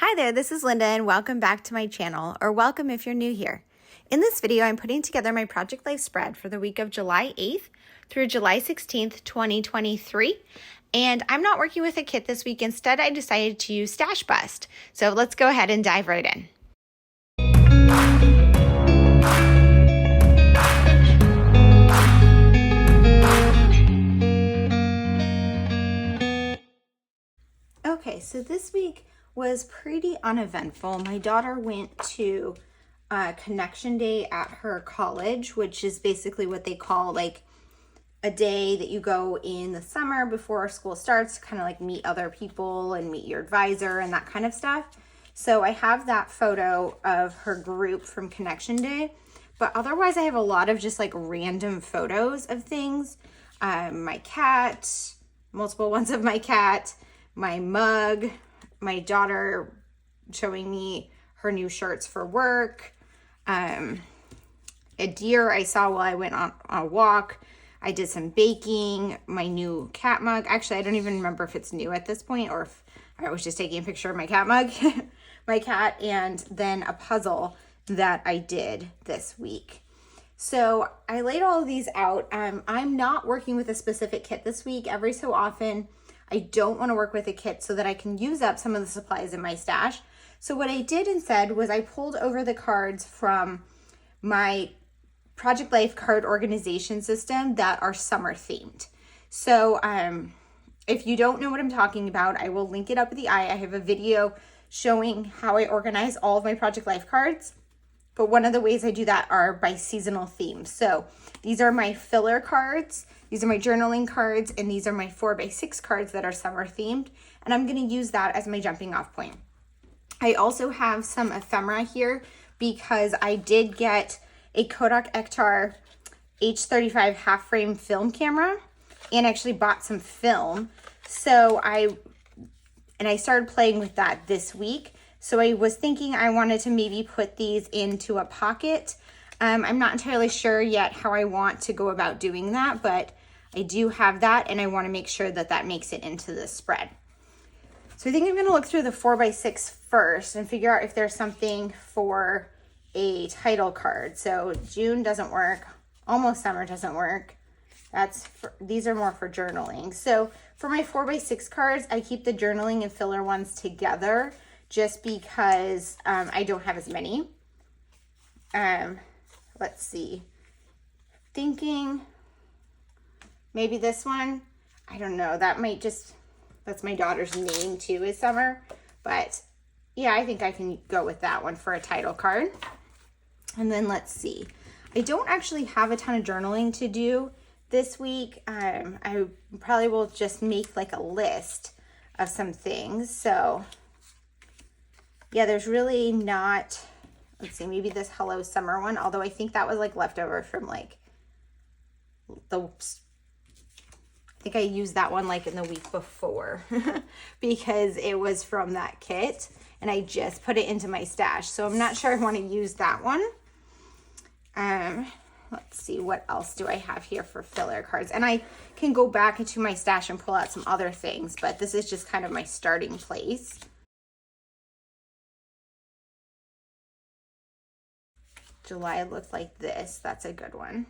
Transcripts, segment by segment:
Hi there, this is Linda and welcome back to my channel, or welcome if you're new here. In this video, I'm putting together my Project Life spread for the week of July 8th through July 16th, 2023. And I'm not working with a kit this week. Instead, I decided to use Stash Bust. So let's go ahead and dive right in. Okay, so this week was pretty uneventful. My daughter went to Connection Day at her college, which is basically what they call like a day that you go in the summer before school starts to kind of like meet other people and meet your advisor and that kind of stuff. So I have that photo of her group from Connection Day, but otherwise I have a lot of just like random photos of things. My cat, multiple ones of my cat, my mug, my daughter showing me her new shirts for work, a deer I saw while I went on a walk. I did some baking, my new cat mug. Actually, I don't even remember if it's new at this point or if I was just taking a picture of my cat mug, my cat, and then a puzzle that I did this week. So I laid all of these out. I'm not working with a specific kit this week. Every so often, I don't want to work with a kit so that I can use up some of the supplies in my stash. So what I did instead was I pulled over the cards from my Project Life card organization system that are summer themed. So if you don't know what I'm talking about, I will link it up at the eye. I have a video showing how I organize all of my Project Life cards. But one of the ways I do that are by seasonal themes. So these are my filler cards, these are my journaling cards, and these are my 4x6 cards that are summer themed. And I'm gonna use that as my jumping off point. I also have some ephemera here because I did get a Kodak Ektar H35 half frame film camera and actually bought some film. So I started playing with that this week. So I was thinking I wanted to maybe put these into a pocket. I'm not entirely sure yet how I want to go about doing that, but I do have that and I want to make sure that that makes it into the spread. So I think I'm going to look through the 4x6 first and figure out if there's something for a title card. So June doesn't work. Almost summer doesn't work. These are more for journaling. So for my 4x6 cards, I keep the journaling and filler ones together just because I don't have as many. Let's see. Thinking maybe this one. I don't know. That's my daughter's name too, is Summer. But yeah, I think I can go with that one for a title card. And then let's see. I don't actually have a ton of journaling to do this week. I probably will just make like a list of some things. So yeah, there's really not, let's see, maybe this Hello Summer one, although I think that was like leftover from like I think I used that one like in the week before because it was from that kit and I just put it into my stash. So I'm not sure I want to use that one. Let's see, what else do I have here for filler cards? And I can go back into my stash and pull out some other things, but this is just kind of my starting place. July looked like this. That's a good one.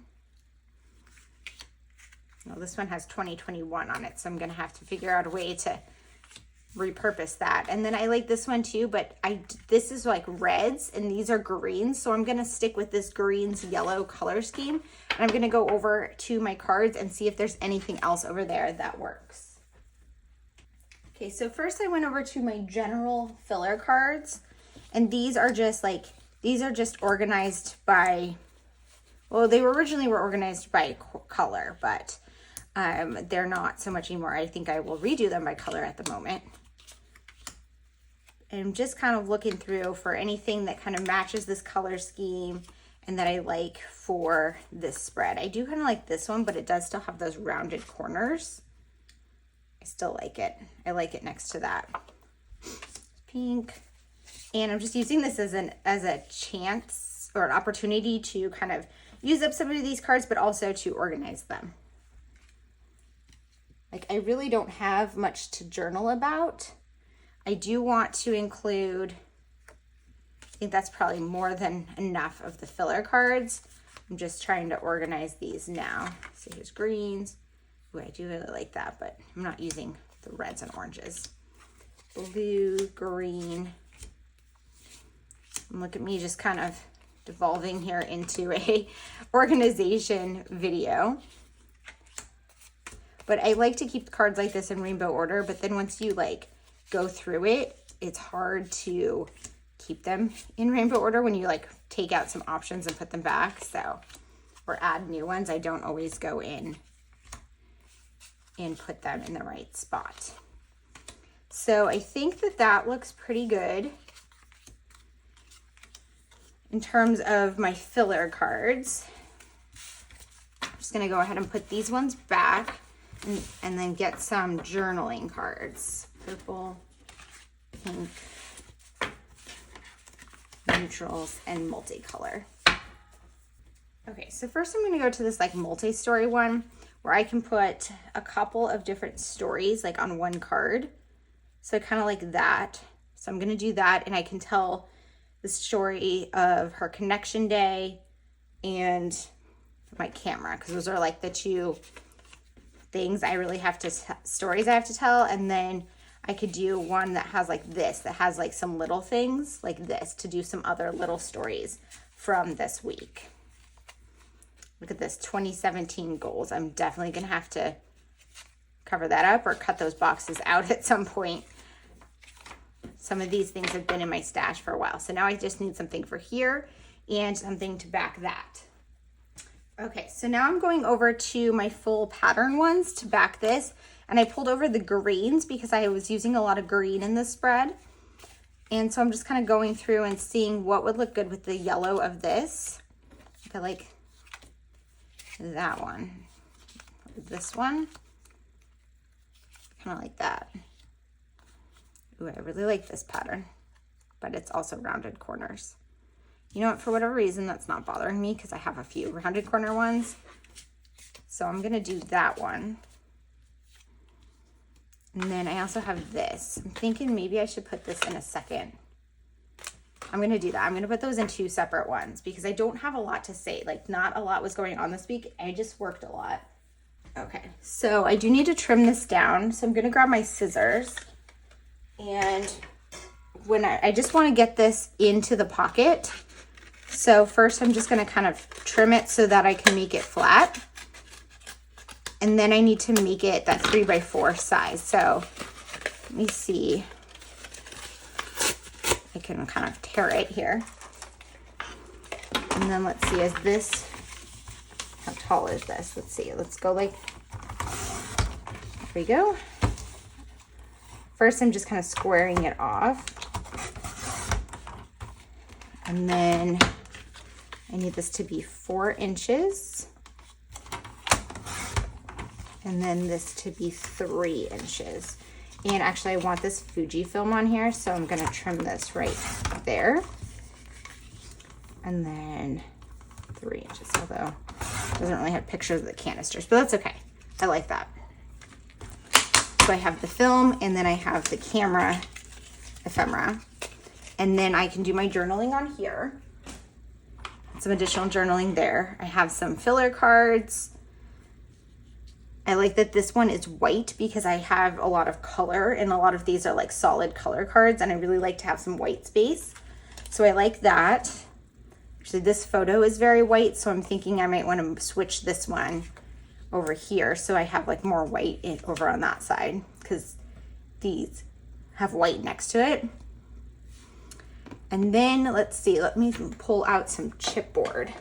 Well, this one has 2021 on it, so I'm going to have to figure out a way to repurpose that. And then I like this one too, but this is like reds and these are greens, so I'm going to stick with this greens yellow color scheme. And I'm going to go over to my cards and see if there's anything else over there that works. Okay, so first I went over to my general filler cards, and these are just organized by, well, they originally were organized by color, but they're not so much anymore. I think I will redo them by color at the moment. And I'm just kind of looking through for anything that kind of matches this color scheme and that I like for this spread. I do kind of like this one, but it does still have those rounded corners. I still like it. I like it next to that. Pink. And I'm just using this as a chance or an opportunity to kind of use up some of these cards, but also to organize them. Like, I really don't have much to journal about. I do want to include, I think that's probably more than enough of the filler cards. I'm just trying to organize these now. So here's greens. Ooh, I do really like that, but I'm not using the reds and oranges. Blue, green. And look at me just kind of devolving here into a organization video. But I like to keep the cards like this in rainbow order, but then once you like go through it, it's hard to keep them in rainbow order when you like take out some options and put them back. So, or add new ones, I don't always go in and put them in the right spot. So I think that that looks pretty good in terms of my filler cards. I'm just gonna go ahead and put these ones back and then get some journaling cards. Purple, pink, neutrals, and multicolor. Okay, so first I'm gonna go to this like multi-story one where I can put a couple of different stories like on one card. So kind of like that. So I'm gonna do that, and I can tell the story of her connection day and my camera, because those are like the two things I really have to, stories I have to tell. And then I could do one that has like this, that has like some little things like this to do some other little stories from this week. Look at this, 2017 goals. I'm definitely gonna have to cover that up or cut those boxes out at some point. Some of these things have been in my stash for a while. So now I just need something for here and something to back that. Okay, so now I'm going over to my full pattern ones to back this. And I pulled over the greens because I was using a lot of green in this spread. And so I'm just kind of going through and seeing what would look good with the yellow of this. I like that one. This one. Kind of like that. Ooh, I really like this pattern, but it's also rounded corners. You know what, for whatever reason, that's not bothering me because I have a few rounded corner ones. So I'm gonna do that one. And then I also have this. I'm thinking maybe I should put this in a second. I'm gonna do that. I'm gonna put those in two separate ones because I don't have a lot to say. Like, not a lot was going on this week. I just worked a lot. Okay, so I do need to trim this down. So I'm gonna grab my scissors. And when I just want to get this into the pocket. So first I'm just going to kind of trim it so that I can make it flat. And then I need to make it that 3x4 size. So let me see. I can kind of tear it here. And then let's see, is this, how tall is this? Let's see, let's go like, there we go. First, I'm just kind of squaring it off. And then I need this to be 4 inches. And then this to be 3 inches. And actually, I want this Fujifilm on here, so I'm gonna trim this right there. And then 3 inches, although it doesn't really have pictures of the canisters, but that's okay. I like that. So I have the film, and then I have the camera ephemera. And then I can do my journaling on here. Some additional journaling there. I have some filler cards. I like that this one is white because I have a lot of color, and a lot of these are like solid color cards, and I really like to have some white space. So I like that. Actually, this photo is very white, so I'm thinking I might want to switch this one over here so I have like more white over on that side because these have white next to it. And then let's see, let me pull out some chipboard.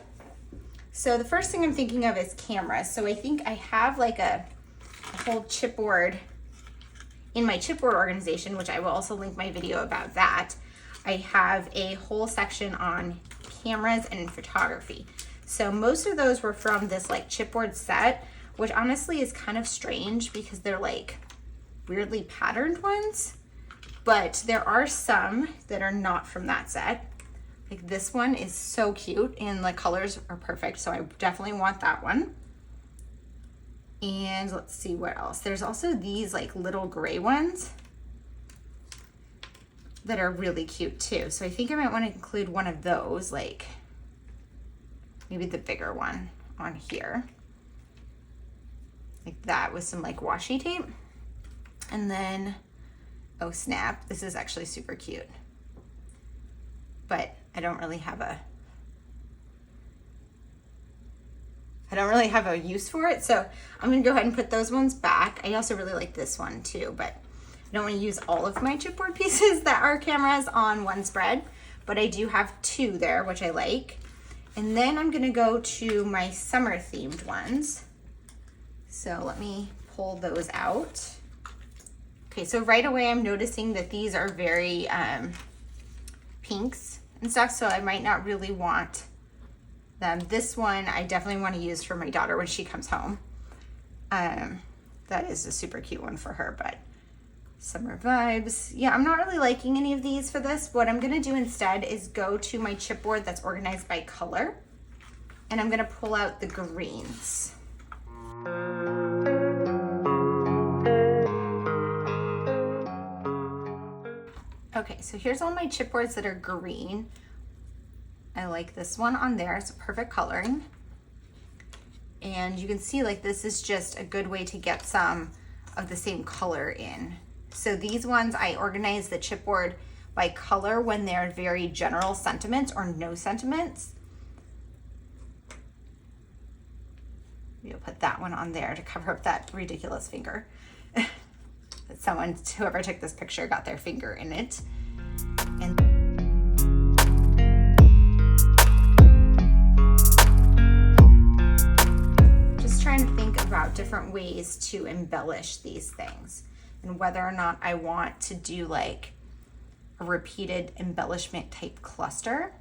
So the first thing I'm thinking of is cameras. So I think I have like a whole chipboard in my chipboard organization, which I will also link my video about that. I have a whole section on cameras and photography. So most of those were from this like chipboard set, which honestly is kind of strange because they're like weirdly patterned ones, but there are some that are not from that set. Like this one is so cute and the colors are perfect, so I definitely want that one. And let's see what else. There's also these like little gray ones. that are really cute too. So I think I might want to include one of those, like maybe the bigger one on here. Like that with some like washi tape. And then, oh snap, this is actually super cute. But I don't really have a use for it, so I'm gonna go ahead and put those ones back. I also really like this one too, but I don't want to use all of my chipboard pieces that are cameras on one spread, but I do have two there, which I like. And then I'm gonna go to my summer themed ones. So let me pull those out. Okay, so right away I'm noticing that these are very pinks and stuff, so I might not really want them. This one I definitely want to use for my daughter when she comes home. That is a super cute one for her, but summer vibes. Yeah, I'm not really liking any of these for this. What I'm gonna do instead is go to my chipboard that's organized by color, and I'm gonna pull out the greens. Okay, so here's all my chipboards that are green. I like this one on there, it's a perfect coloring. And you can see like this is just a good way to get some of the same color in. So these ones, I organize the chipboard by color when they're very general sentiments or no sentiments. You'll put that one on there to cover up that ridiculous finger. That whoever took this picture got their finger in it. And just trying to think about different ways to embellish these things and whether or not I want to do like a repeated embellishment type cluster.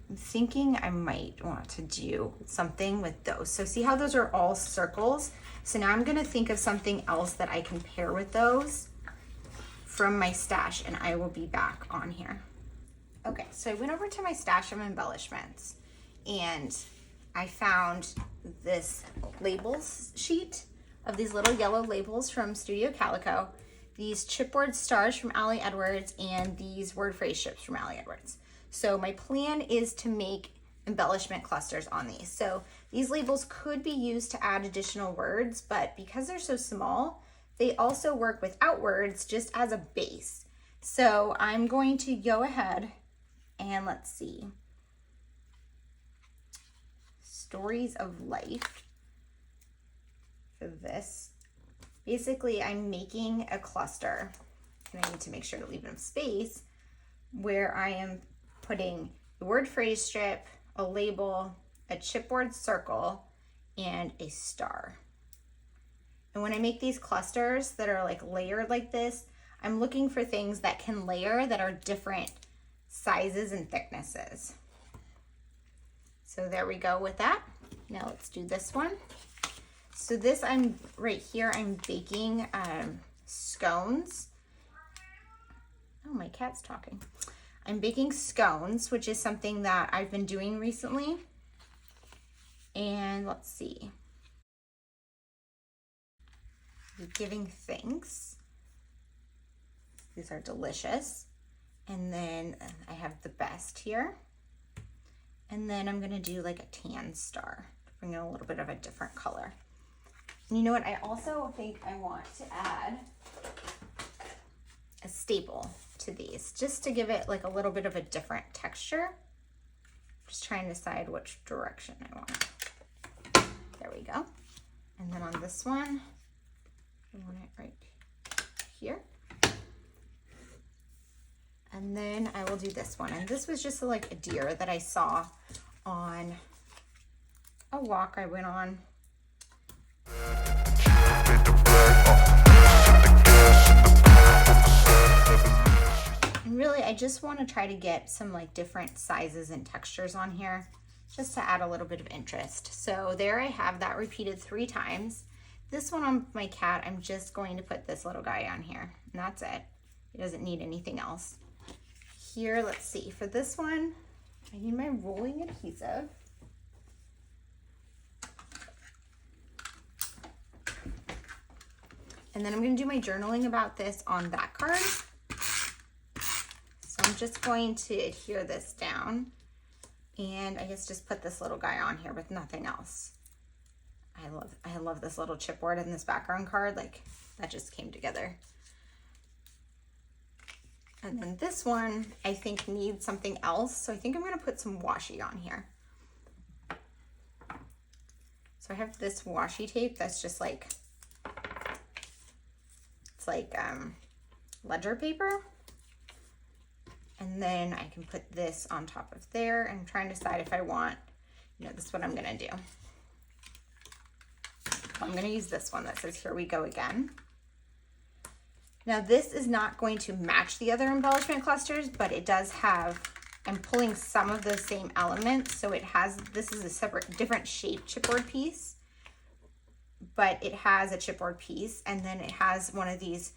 I'm thinking I might want to do something with those. So see how those are all circles? So now I'm gonna think of something else that I can pair with those from my stash, and I will be back on here. Okay, so I went over to my stash of embellishments and I found this labels sheet of these little yellow labels from Studio Calico, these chipboard stars from Allie Edwards, and these word phrase strips from Allie Edwards. So my plan is to make embellishment clusters on these. So these labels could be used to add additional words, but because they're so small, they also work without words just as a base. So I'm going to go ahead and let's see. Stories of life for this. Basically, I'm making a cluster, and I need to make sure to leave enough space, where I am putting the word phrase strip, a label, a chipboard circle, and a star. And when I make these clusters that are like layered like this, I'm looking for things that can layer that are different sizes and thicknesses. So there we go with that. Now let's do this one. So this, right here, I'm baking scones. Oh, my cat's talking. I'm baking scones, which is something that I've been doing recently. And let's see. Giving thanks. These are delicious. And then I have the best here. And then I'm gonna do like a tan star to bring in a little bit of a different color. And you know what? I also think I want to add a staple to these just to give it like a little bit of a different texture. Just trying to decide which direction I want. There we go. And then on this one, I want it right here. And then I will do this one. And this was just like a deer that I saw on a walk I went on. And really, I just want to try to get some like different sizes and textures on here just to add a little bit of interest. So there I have that repeated 3 times. This one on my cat, I'm just going to put this little guy on here, and that's it. It doesn't need anything else. Here, let's see, for this one, I need my rolling adhesive. And then I'm gonna do my journaling about this on that card. I'm just going to adhere this down and I guess just put this little guy on here with nothing else. I love this little chipboard and this background card. Like, that just came together. And then this one, I think, needs something else. So I think I'm going to put some washi on here. So I have this washi tape that's just like, it's like ledger paper. And then I can put this on top of there. I'm trying to decide if I want, this is what I'm going to do. I'm going to use this one that says, "Here we go again." Now this is not going to match the other embellishment clusters, but it does have, I'm pulling some of those same elements. So it has, this is a separate, different shaped chipboard piece, but it has a chipboard piece. And then it has one of these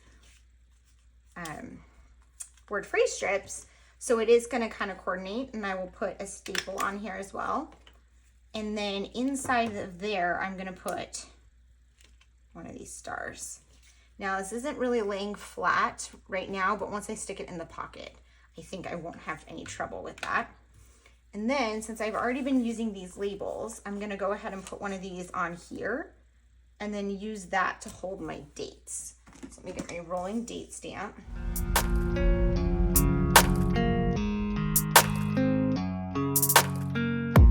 word phrase strips. So it is going to kind of coordinate, and I will put a staple on here as well. And then inside of there, I'm going to put one of these stars. Now this isn't really laying flat right now, but once I stick it in the pocket, I think I won't have any trouble with that. And then since I've already been using these labels, I'm going to go ahead and put one of these on here and then use that to hold my dates. So let me get my rolling date stamp.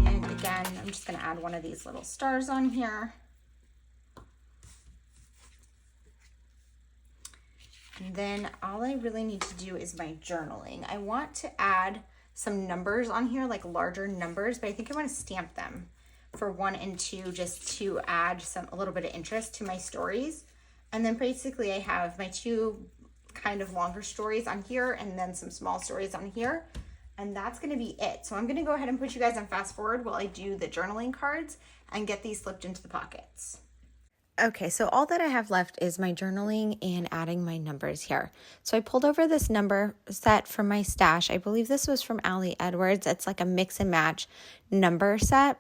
And again, I'm just going to add one of these little stars on here. And then all I really need to do is my journaling. I want to add some numbers on here, like larger numbers, but I think I want to stamp them for 1 and 2 just to add a little bit of interest to my stories. And then basically I have my 2 kind of longer stories on here and then some small stories on here. And that's going to be it. So I'm going to go ahead and put you guys on fast forward while I do the journaling cards and get these slipped into the pockets. Okay, so all that I have left is my journaling and adding my numbers here. So I pulled over this number set from my stash. I believe this was from Allie Edwards. It's like a mix and match number set.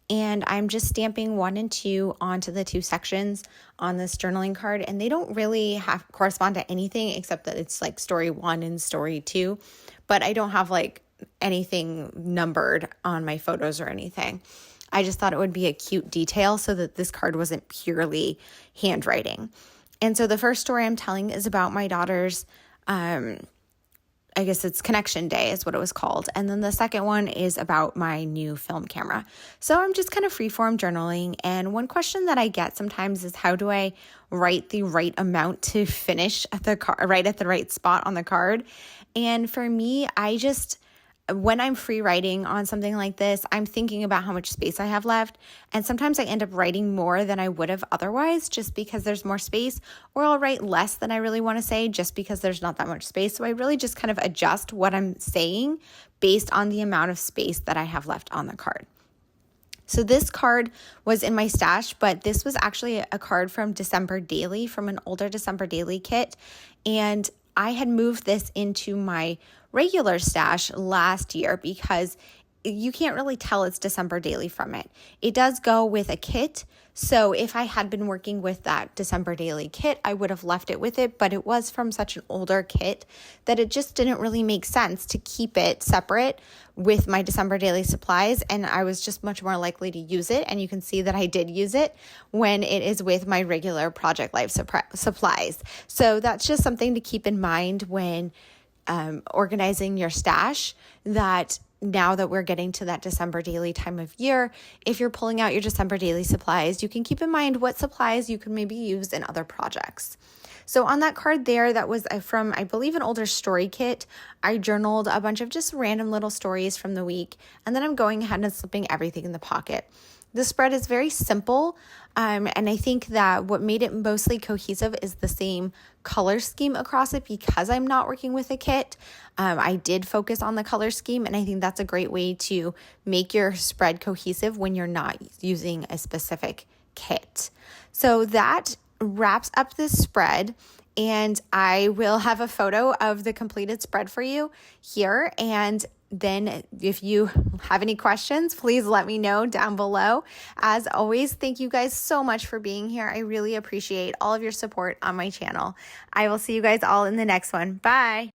And I'm just stamping 1 and 2 onto the 2 sections on this journaling card. And they don't really correspond to anything except that it's like story 1 and story 2. But I don't have like anything numbered on my photos or anything. I just thought it would be a cute detail so that this card wasn't purely handwriting. And so the first story I'm telling is about my daughter's, I guess it's Connection Day is what it was called. And then the second one is about my new film camera. So I'm just kind of freeform journaling. And one question that I get sometimes is, how do I write the right amount to finish at the right at the right spot on the card? And for me, when I'm free writing on something like this, I'm thinking about how much space I have left. And sometimes I end up writing more than I would have otherwise just because there's more space, or I'll write less than I really want to say just because there's not that much space. So I really just kind of adjust what I'm saying based on the amount of space that I have left on the card. So this card was in my stash, but this was actually a card from December Daily, from an older December Daily kit. And I had moved this into my regular stash last year because you can't really tell it's December Daily from it. It does go with a kit. So if I had been working with that December Daily kit, I would have left it with it, but it was from such an older kit that it just didn't really make sense to keep it separate with my December Daily supplies. And I was just much more likely to use it. And you can see that I did use it when it is with my regular Project Life supplies. So that's just something to keep in mind when organizing your stash, that now that we're getting to that December Daily time of year, if you're pulling out your December Daily supplies, you can keep in mind what supplies you can maybe use in other projects. So on that card there, that was from, I believe, an older story kit. I journaled a bunch of just random little stories from the week, and then I'm going ahead and slipping everything in the pocket. The spread is very simple, and I think that what made it mostly cohesive is the same color scheme across it because I'm not working with a kit. I did focus on the color scheme, and I think that's a great way to make your spread cohesive when you're not using a specific kit. So that wraps up this spread, and I will have a photo of the completed spread for you here. And then if you have any questions, please let me know down below. As always, thank you guys so much for being here. I really appreciate all of your support on my channel. I will see you guys all in the next one. Bye.